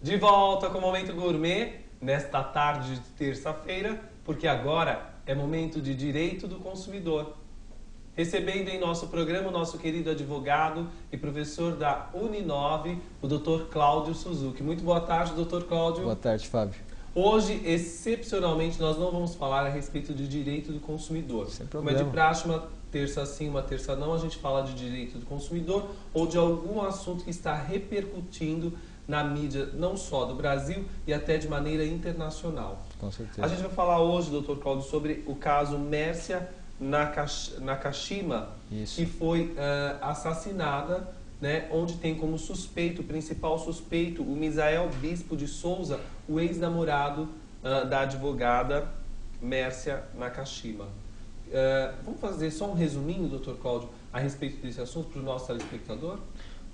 De volta com o Momento Gourmet, nesta tarde de terça-feira, porque agora é momento de direito do consumidor. Recebendo em nosso programa o nosso querido advogado e professor da Uninove, o Dr. Cláudio Suzuki. Muito boa tarde, Dr. Cláudio. Boa tarde, Fábio. Hoje, excepcionalmente, nós não vamos falar a respeito de direito do consumidor. Sem Como é problema. de praxe, uma terça sim, uma terça não, a gente fala de direito do consumidor ou de algum assunto que está repercutindo na mídia, não só do Brasil, e até de maneira internacional. Com certeza. A gente vai falar hoje, Dr. Cláudio, sobre o caso Mércia Nakashima, Isso. que foi assassinada, né, onde tem como suspeito, o principal suspeito, o Misael Bispo de Souza, o ex-namorado da advogada Mércia Nakashima. Vamos fazer só um resuminho, Dr. Cláudio, a respeito desse assunto para o nosso telespectador?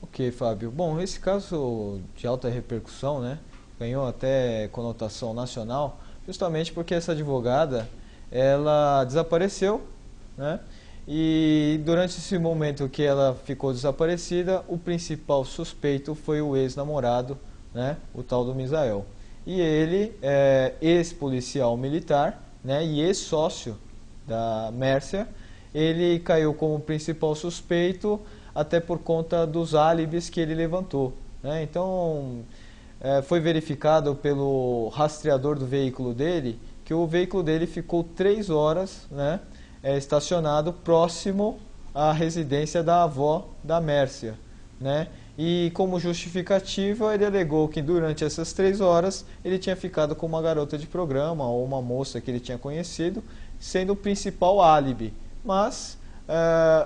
Ok, Fábio. Bom, esse caso de alta repercussão, né, ganhou até conotação nacional, justamente porque essa advogada, ela desapareceu, né, e durante esse momento que ela ficou desaparecida, o principal suspeito foi o ex-namorado, né, o tal do Misael. E ele é ex-policial militar, né, e ex-sócio da Mércia. Ele caiu como principal suspeito até por conta dos álibis que ele levantou, né? Então, foi verificado pelo rastreador do veículo dele que o veículo dele ficou 3 horas, né, estacionado próximo à residência da avó da Mércia, né? E como justificativa, ele alegou que durante essas 3 horas ele tinha ficado com uma garota de programa ou uma moça que ele tinha conhecido, sendo o principal álibi. Mas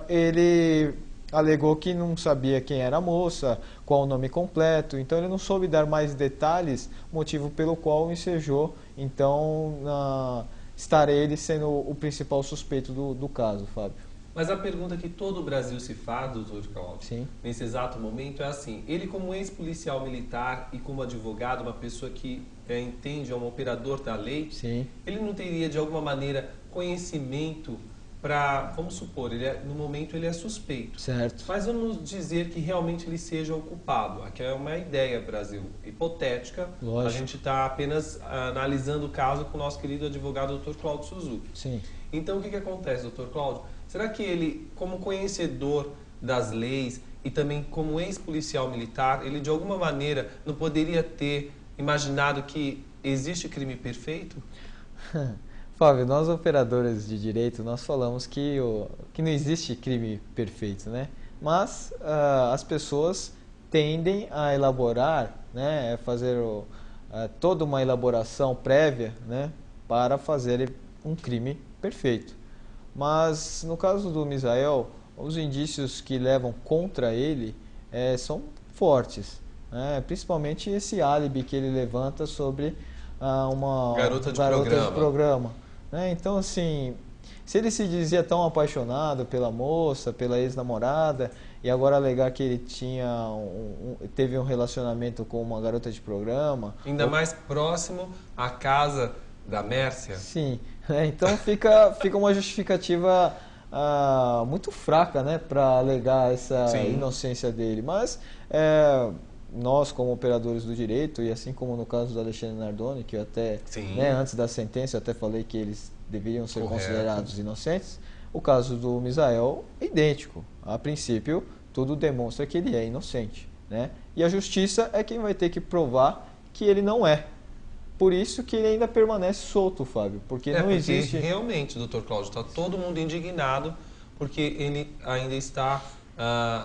ele alegou que não sabia quem era a moça, qual o nome completo, então ele não soube dar mais detalhes, motivo pelo qual ensejou, então, estar ele sendo o principal suspeito do caso, Fábio. Mas a pergunta que todo o Brasil se faz, doutor Cláudio, Sim. nesse exato momento é assim, ele como ex-policial militar e como advogado, uma pessoa que entende, é um operador da lei, Sim. ele não teria de alguma maneira conhecimento para, vamos supor, no momento ele é suspeito. Certo. Mas vamos dizer que realmente ele seja o culpado. Aqui é uma ideia, Brasil, hipotética. Lógico. A gente está apenas analisando o caso com o nosso querido advogado, Dr. Cláudio Suzuki. Sim. Então, o que acontece, Dr. Cláudio? Será que ele, como conhecedor das leis e também como ex-policial militar, ele de alguma maneira não poderia ter imaginado que existe crime perfeito? Fábio, nós operadores de direito, nós falamos que não existe crime perfeito, né? Mas as pessoas tendem a elaborar, né, fazer toda uma elaboração prévia, né, para fazer um crime perfeito. Mas no caso do Misael, os indícios que levam contra ele são fortes, né? Principalmente esse álibi que ele levanta sobre uma Garota de programa. Né? Então, assim, se ele se dizia tão apaixonado pela moça, pela ex-namorada, e agora alegar que ele teve um relacionamento com uma garota de programa... Ainda mais próximo à casa da Mércia. Sim, então fica uma justificativa muito fraca, né, para alegar essa Sim. inocência dele. Mas nós, como operadores do direito, e assim como no caso do Alexandre Nardoni, que eu até, né, antes da sentença, eu até falei que eles deveriam ser considerados inocentes, o caso do Misael é idêntico. A princípio, tudo demonstra que ele é inocente, né? E a justiça é quem vai ter que provar que ele não é. Por isso que ele ainda permanece solto, Fábio, porque não existe... Realmente, doutor Cláudio, está todo mundo indignado porque ele ainda está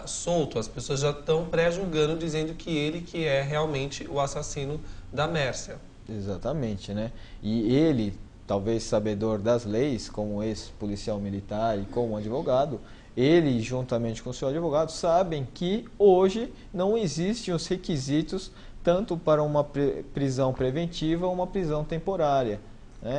solto. As pessoas já estão pré-julgando, dizendo que ele que é realmente o assassino da Mércia. Exatamente, né? E ele, talvez sabedor das leis, como ex-policial militar e como advogado, ele, juntamente com o seu advogado, sabem que hoje não existem os requisitos tanto para uma prisão preventiva ou uma prisão temporária.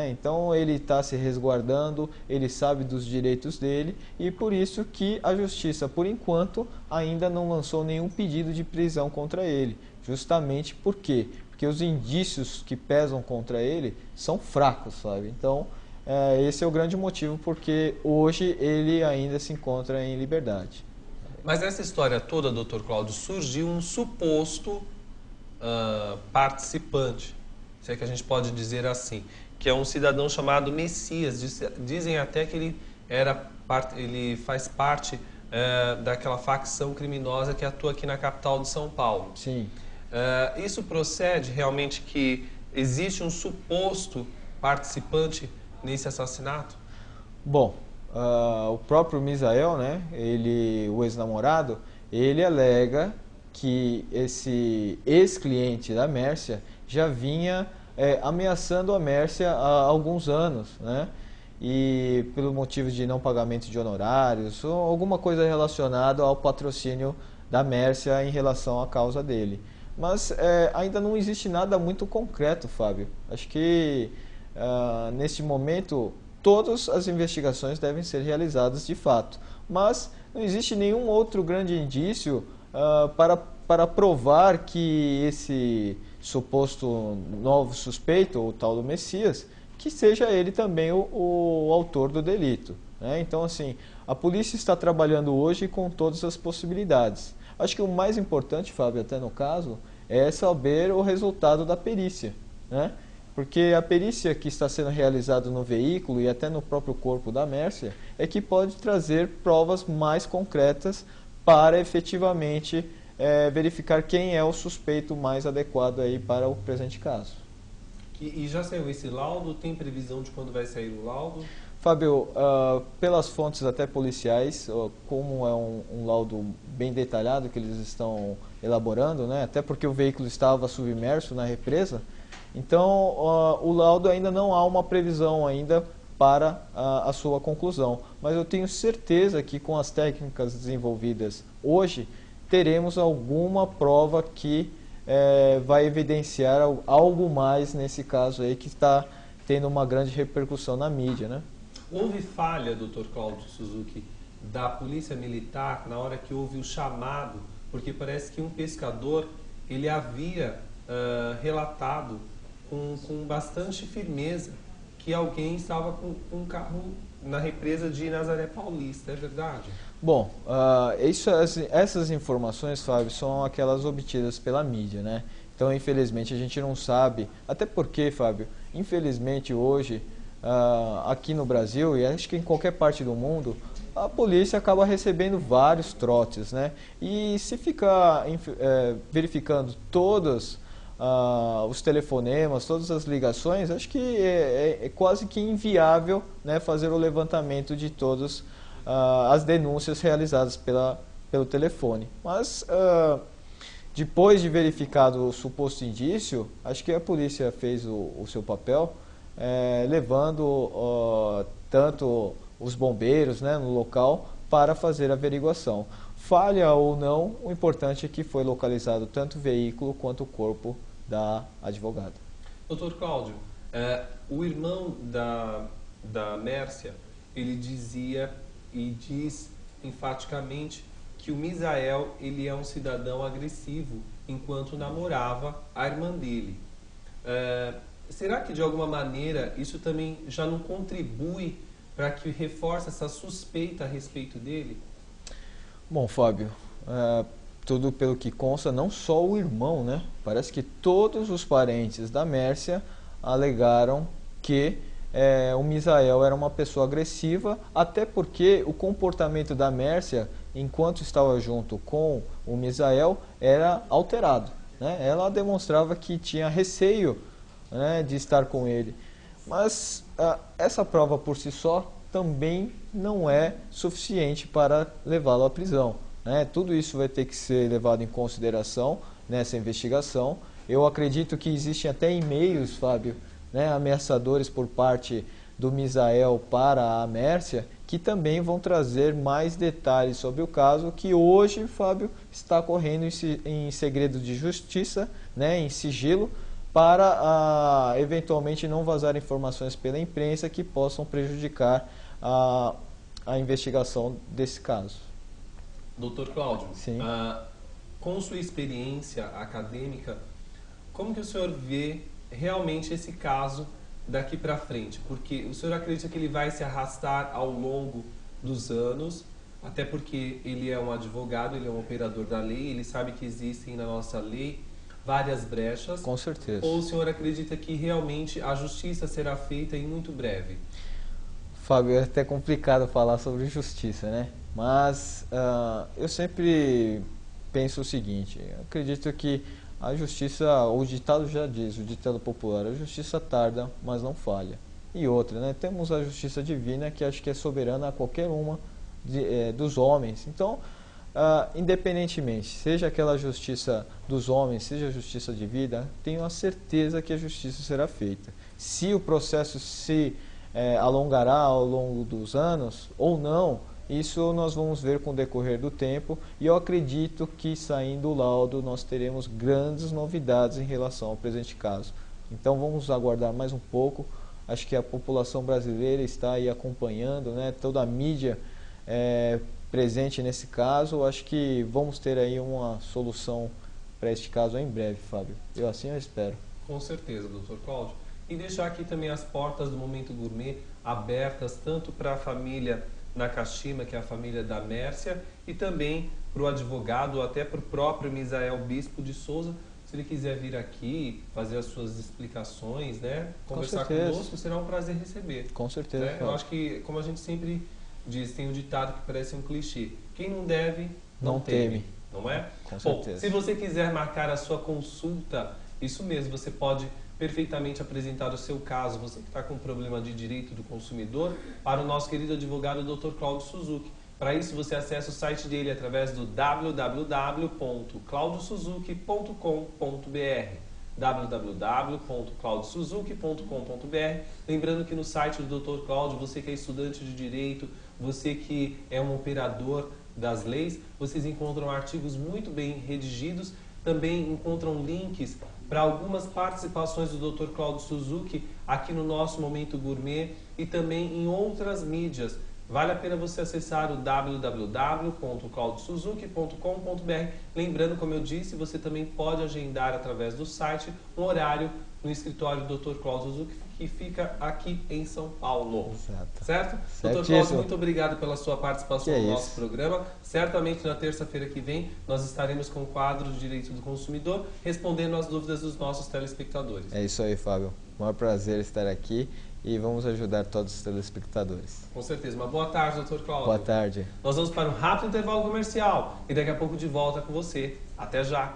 Então ele está se resguardando, ele sabe dos direitos dele e por isso que a justiça, por enquanto, ainda não lançou nenhum pedido de prisão contra ele. Justamente por quê? Porque os indícios que pesam contra ele são fracos, sabe? Então esse é o grande motivo porque hoje ele ainda se encontra em liberdade. Mas essa história toda, doutor Cláudio, surgiu um suposto participante, se é que a gente pode dizer assim, que é um cidadão chamado Messias. Dizem até que ele faz parte daquela facção criminosa que atua aqui na capital de São Paulo. Sim. Isso procede realmente que existe um suposto participante nesse assassinato? Bom, o próprio Misael, né, o ex-namorado, ele alega que esse ex-cliente da Mércia já vinha ameaçando a Mércia há alguns anos, né? E pelo motivo de não pagamento de honorários ou alguma coisa relacionada ao patrocínio da Mércia em relação à causa dele. Mas ainda não existe nada muito concreto, Fábio. Acho que neste momento todas as investigações devem ser realizadas de fato, mas não existe nenhum outro grande indício para provar que esse suposto novo suspeito, o tal do Messias, que seja ele também o autor do delito, né? Então, assim, a polícia está trabalhando hoje com todas as possibilidades. Acho que o mais importante, Fábio, até no caso, é saber o resultado da perícia, né? Porque a perícia que está sendo realizada no veículo e até no próprio corpo da Mércia é que pode trazer provas mais concretas para efetivamente verificar quem é o suspeito mais adequado aí para o presente caso. E já saiu esse laudo? Tem previsão de quando vai sair o laudo? Fábio, pelas fontes até policiais, como é um laudo bem detalhado que eles estão elaborando, né? Até porque o veículo estava submerso na represa, então o laudo ainda não há uma previsão ainda para a sua conclusão. Mas eu tenho certeza que com as técnicas desenvolvidas hoje, teremos alguma prova que vai evidenciar algo mais nesse caso aí que está tendo uma grande repercussão na mídia, né? Houve falha, Dr. Cláudio Suzuki, da polícia militar na hora que houve o chamado, porque parece que um pescador ele havia relatado com bastante firmeza que alguém estava com um carro na represa de Nazaré Paulista, é verdade? Bom, essas informações, Fábio, são aquelas obtidas pela mídia, né? Então, infelizmente, a gente não sabe, até porque, Fábio, infelizmente hoje, aqui no Brasil e acho que em qualquer parte do mundo, a polícia acaba recebendo vários trotes, né? E se ficar verificando todos os telefonemas, todas as ligações, acho que é quase que inviável, né, fazer o levantamento de todas as denúncias realizadas pelo telefone. Mas depois de verificado o suposto indício, acho que a polícia fez o seu papel, levando tanto os bombeiros, né, no local para fazer a averiguação. Falha ou não, o importante é que foi localizado tanto o veículo quanto o corpo da advogada. Dr. Cláudio, o irmão da Mércia, ele dizia e diz enfaticamente que o Misael ele é um cidadão agressivo enquanto namorava a irmã dele. Será que de alguma maneira isso também já não contribui para que reforce essa suspeita a respeito dele? Bom, Fábio, tudo pelo que consta, não só o irmão, né? Parece que todos os parentes da Mércia alegaram que o Misael era uma pessoa agressiva, até porque o comportamento da Mércia, enquanto estava junto com o Misael, era alterado, né? Ela demonstrava que tinha receio, né, de estar com ele. Mas essa prova por si só também não é suficiente para levá-lo à prisão, né? Tudo isso vai ter que ser levado em consideração nessa investigação. Eu acredito que existem até e-mails, Fábio, né, ameaçadores por parte do Misael para a Mércia, que também vão trazer mais detalhes sobre o caso, que hoje, Fábio, está correndo em segredo de justiça, né, em sigilo, para eventualmente não vazar informações pela imprensa que possam prejudicar a investigação desse caso. Dr. Cláudio, Sim. Com sua experiência acadêmica, como que o senhor vê realmente esse caso daqui para frente? Porque o senhor acredita que ele vai se arrastar ao longo dos anos, até porque ele é um advogado, ele é um operador da lei, ele sabe que existem na nossa lei várias brechas? Com certeza. Ou o senhor acredita que realmente a justiça será feita em muito breve? Fábio, é até complicado falar sobre justiça, né? Mas eu sempre penso o seguinte, eu acredito que a justiça, o ditado já diz, o ditado popular, a justiça tarda, mas não falha. E outra, né? Temos a justiça divina, que acho que é soberana a qualquer uma dos homens. Então, independentemente, seja aquela justiça dos homens, seja a justiça divina, tenho a certeza que a justiça será feita. Se o processo se alongará ao longo dos anos ou não, isso nós vamos ver com o decorrer do tempo, e eu acredito que saindo o laudo nós teremos grandes novidades em relação ao presente caso. Então vamos aguardar mais um pouco. Acho que a população brasileira está aí acompanhando, né, toda a mídia presente nesse caso. Acho que vamos ter aí uma solução para este caso em breve, Fábio. Eu espero. Com certeza, Dr. Cláudio. E deixar aqui também as portas do Momento Gourmet abertas tanto para a família Nakashima, que é a família da Mércia, e também para o advogado, ou até para o próprio Misael Bispo de Souza. Se ele quiser vir aqui, fazer as suas explicações, né, conversar conosco, será um prazer receber. Com certeza. Né? Eu acho que, como a gente sempre diz, tem um ditado que parece um clichê: quem não deve, não teme. Não é? Com certeza. Bom, se você quiser marcar a sua consulta, isso mesmo, você pode perfeitamente apresentar o seu caso, você que está com problema de direito do consumidor, para o nosso querido advogado Dr. Cláudio Suzuki. Para isso, você acessa o site dele através do www.claudiosuzuki.com.br www.claudiosuzuki.com.br. Lembrando que no site do Dr. Cláudio, você que é estudante de direito, você que é um operador das leis, vocês encontram artigos muito bem redigidos, também encontram links para algumas participações do Dr. Cláudio Suzuki aqui no nosso Momento Gourmet e também em outras mídias. Vale a pena você acessar o www.claudiosuzuki.com.br. Lembrando, como eu disse, você também pode agendar através do site um horário no escritório do Dr. Cláudio Suzuki, que fica aqui em São Paulo. Exato. Certo? Dr. Cláudio, muito obrigado pela sua participação no nosso programa. Certamente na terça-feira que vem nós estaremos com o quadro de Direito do Consumidor, respondendo às dúvidas dos nossos telespectadores. É isso aí, Fábio. Maior prazer estar aqui e vamos ajudar todos os telespectadores. Com certeza. Uma boa tarde, Dr. Cláudio. Boa tarde. Nós vamos para um rápido intervalo comercial e daqui a pouco de volta com você. Até já!